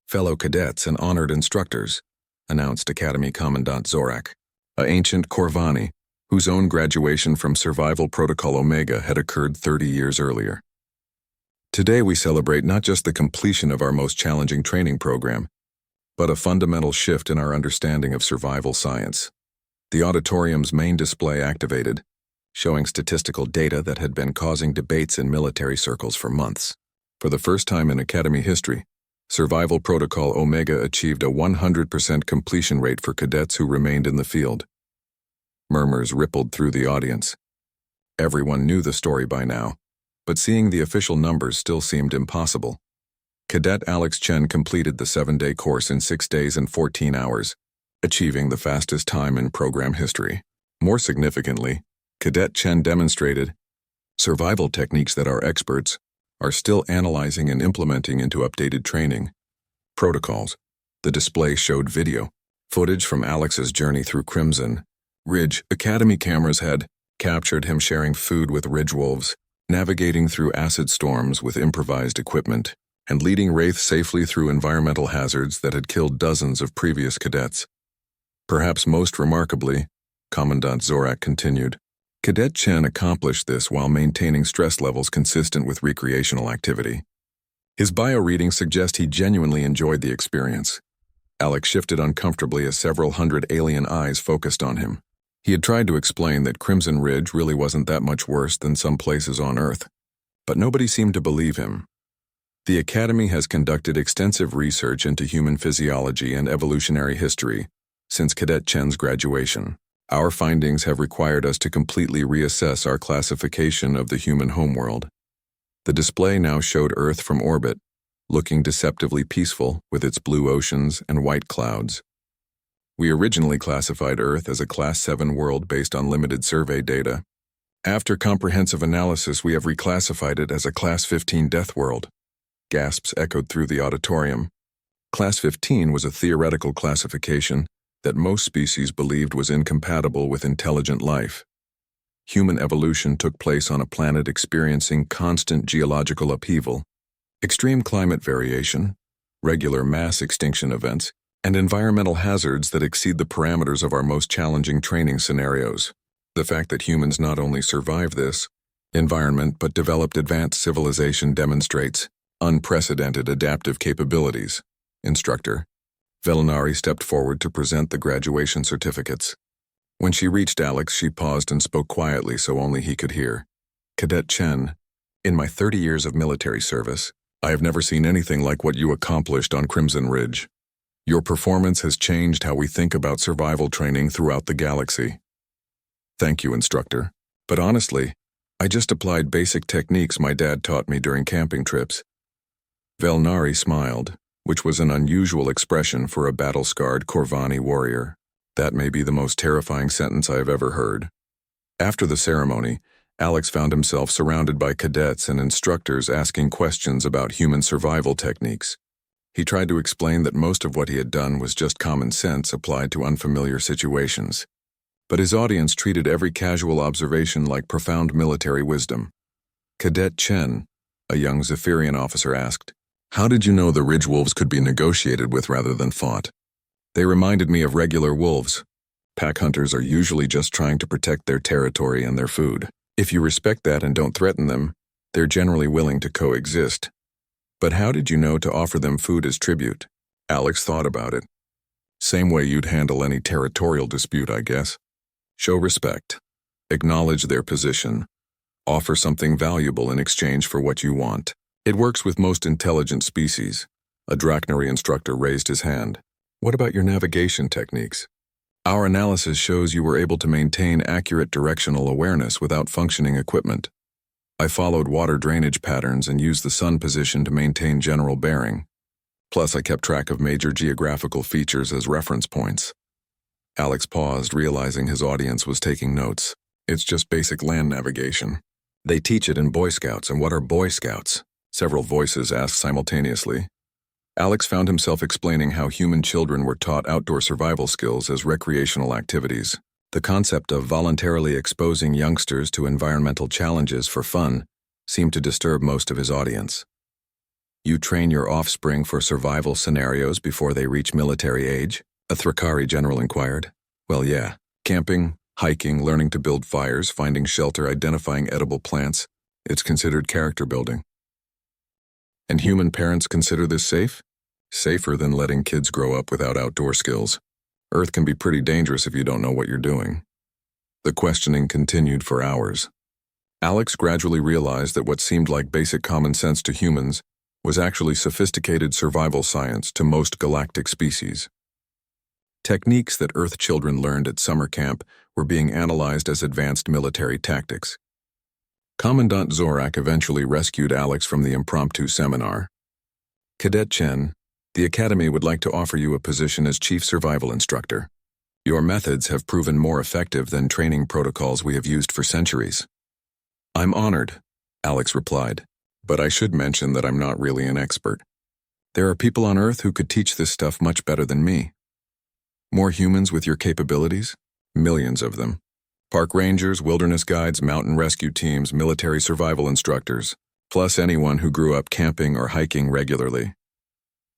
fellow cadets, and honored instructors," announced Academy Commandant Zorak, a ancient Corvani, whose own graduation from Survival Protocol Omega had occurred 30 years earlier. "Today we celebrate not just the completion of our most challenging training program, but a fundamental shift in our understanding of survival science." The auditorium's main display activated, showing statistical data that had been causing debates in military circles for months. For the first time in Academy history, Survival Protocol Omega achieved a 100% completion rate for cadets who remained in the field. Murmurs rippled through the audience. Everyone knew the story by now, but seeing the official numbers still seemed impossible. Cadet Alex Chen completed the 7-day course in 6 days and 14 hours, achieving the fastest time in program history. More significantly, Cadet Chen demonstrated survival techniques that our experts are still analyzing and implementing into updated training protocols. The display showed video footage from Alex's journey through Crimson Ridge. Academy cameras had captured him sharing food with ridge wolves, navigating through acid storms with improvised equipment, and leading Wraith safely through environmental hazards that had killed dozens of previous cadets. Perhaps most remarkably, Commandant Zorak continued, Cadet Chen accomplished this while maintaining stress levels consistent with recreational activity. His bio readings suggest he genuinely enjoyed the experience. Alex shifted uncomfortably as several hundred alien eyes focused on him. He had tried to explain that Crimson Ridge really wasn't that much worse than some places on Earth, but nobody seemed to believe him. The Academy has conducted extensive research into human physiology and evolutionary history since Cadet Chen's graduation. Our findings have required us to completely reassess our classification of the human homeworld. The display now showed Earth from orbit, looking deceptively peaceful with its blue oceans and white clouds. We originally classified Earth as a Class 7 world based on limited survey data. After comprehensive analysis, we have reclassified it as a Class 15 Deathworld. Gasps echoed through the auditorium. Class 15 was a theoretical classification that most species believed was incompatible with intelligent life. Human evolution took place on a planet experiencing constant geological upheaval, extreme climate variation, regular mass extinction events, and environmental hazards that exceed the parameters of our most challenging training scenarios. The fact that humans not only survived this environment but developed advanced civilization demonstrates unprecedented adaptive capabilities. Instructor Velinari stepped forward to present the graduation certificates. When she reached Alex, she paused and spoke quietly so only he could hear. Cadet Chen, in my 30 years of military service, I have never seen anything like what you accomplished on Crimson Ridge. Your performance has changed how we think about survival training throughout the galaxy. Thank you, instructor. But honestly, I just applied basic techniques my dad taught me during camping trips. Velinari smiled, which was an unusual expression for a battle-scarred Corvani warrior. That may be the most terrifying sentence I have ever heard. After the ceremony, Alex found himself surrounded by cadets and instructors asking questions about human survival techniques. He tried to explain that most of what he had done was just common sense applied to unfamiliar situations. But his audience treated every casual observation like profound military wisdom. Cadet Chen, a young Zephyrian officer, asked, "How did you know the Ridge Wolves could be negotiated with rather than fought?" They reminded me of regular wolves. Pack hunters are usually just trying to protect their territory and their food. If you respect that and don't threaten them, they're generally willing to coexist. But how did you know to offer them food as tribute? Alex thought about it. Same way you'd handle any territorial dispute, I guess. Show respect. Acknowledge their position. Offer something valuable in exchange for what you want. It works with most intelligent species. A Drachnary instructor raised his hand. What about your navigation techniques? Our analysis shows you were able to maintain accurate directional awareness without functioning equipment. I followed water drainage patterns and used the sun position to maintain general bearing. Plus, I kept track of major geographical features as reference points. Alex paused, realizing his audience was taking notes. It's just basic land navigation. They teach it in Boy Scouts, and what are Boy Scouts? Several voices asked simultaneously. Alex found himself explaining how human children were taught outdoor survival skills as recreational activities. The concept of voluntarily exposing youngsters to environmental challenges for fun seemed to disturb most of his audience. You train your offspring for survival scenarios before they reach military age? A Thrakari general inquired. Well, yeah. Camping, hiking, learning to build fires, finding shelter, identifying edible plants. It's considered character building. And human parents consider this safe? Safer than letting kids grow up without outdoor skills. Earth can be pretty dangerous if you don't know what you're doing. The questioning continued for hours. Alex gradually realized that what seemed like basic common sense to humans was actually sophisticated survival science to most galactic species. Techniques that Earth children learned at summer camp were being analyzed as advanced military tactics. Commandant Zorak eventually rescued Alex from the impromptu seminar. Cadet Chen, the Academy would like to offer you a position as Chief Survival Instructor. Your methods have proven more effective than training protocols we have used for centuries. I'm honored, Alex replied, but I should mention that I'm not really an expert. There are people on Earth who could teach this stuff much better than me. More humans with your capabilities? Millions of them. Park rangers, wilderness guides, mountain rescue teams, military survival instructors, plus anyone who grew up camping or hiking regularly.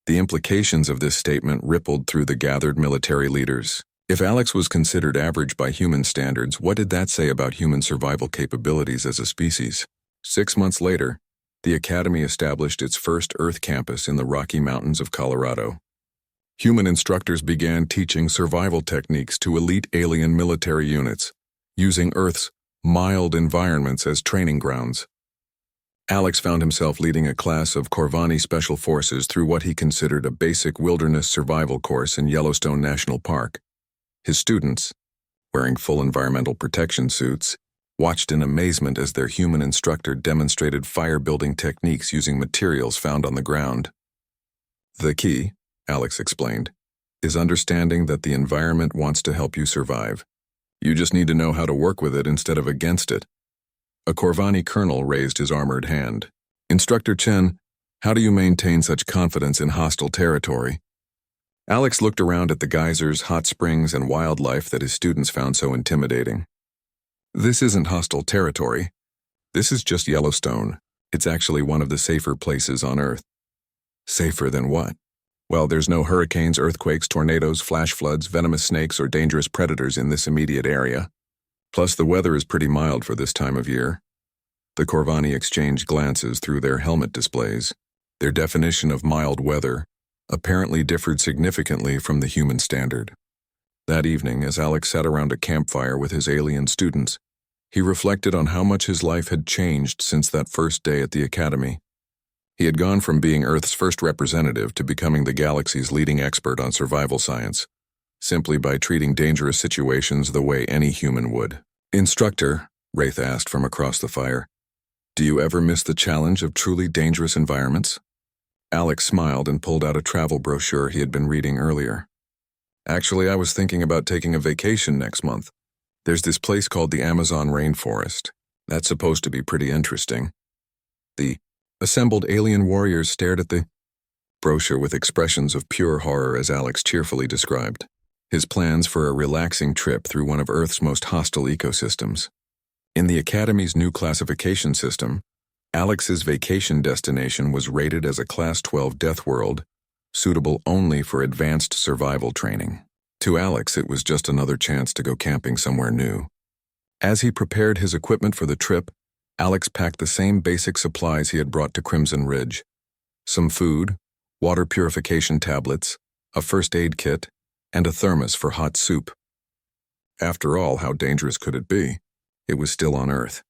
The implications of this statement rippled through the gathered military leaders. If Alex was considered average by human standards, what did that say about human survival capabilities as a species? 6 months later, the Academy established its first Earth campus in the Rocky Mountains of Colorado. Human instructors began teaching survival techniques to elite alien military units, using Earth's mild environments as training grounds. Alex found himself leading a class of Corvani Special Forces through what he considered a basic wilderness survival course in Yellowstone National Park. His students, wearing full environmental protection suits, watched in amazement as their human instructor demonstrated fire-building techniques using materials found on the ground. The key, Alex explained, is understanding that the environment wants to help you survive. You just need to know how to work with it instead of against it. A Corvani colonel raised his armored hand. Instructor Chen, how do you maintain such confidence in hostile territory? Alex looked around at the geysers, hot springs, and wildlife that his students found so intimidating. This isn't hostile territory. This is just Yellowstone. It's actually one of the safer places on Earth. Safer than what? Well, there's no hurricanes, earthquakes, tornadoes, flash floods, venomous snakes, or dangerous predators in this immediate area. Plus, the weather is pretty mild for this time of year. The Corvani exchanged glances through their helmet displays. Their definition of mild weather apparently differed significantly from the human standard. That evening, as Alex sat around a campfire with his alien students, he reflected on how much his life had changed since that first day at the Academy. He had gone from being Earth's first representative to becoming the galaxy's leading expert on survival science, simply by treating dangerous situations the way any human would. "Instructor," Wraith asked from across the fire, "do you ever miss the challenge of truly dangerous environments?" Alex smiled and pulled out a travel brochure he had been reading earlier. "Actually, I was thinking about taking a vacation next month. There's this place called the Amazon Rainforest. That's supposed to be pretty interesting." The assembled alien warriors stared at the brochure with expressions of pure horror as Alex cheerfully described his plans for a relaxing trip through one of Earth's most hostile ecosystems. In the Academy's new classification system, Alex's vacation destination was rated as a Class 12 Deathworld, suitable only for advanced survival training. To Alex, it was just another chance to go camping somewhere new. As he prepared his equipment for the trip, Alex packed the same basic supplies he had brought to Crimson Ridge: some food, water purification tablets, a first aid kit, and a thermos for hot soup. After all, how dangerous could it be? It was still on Earth.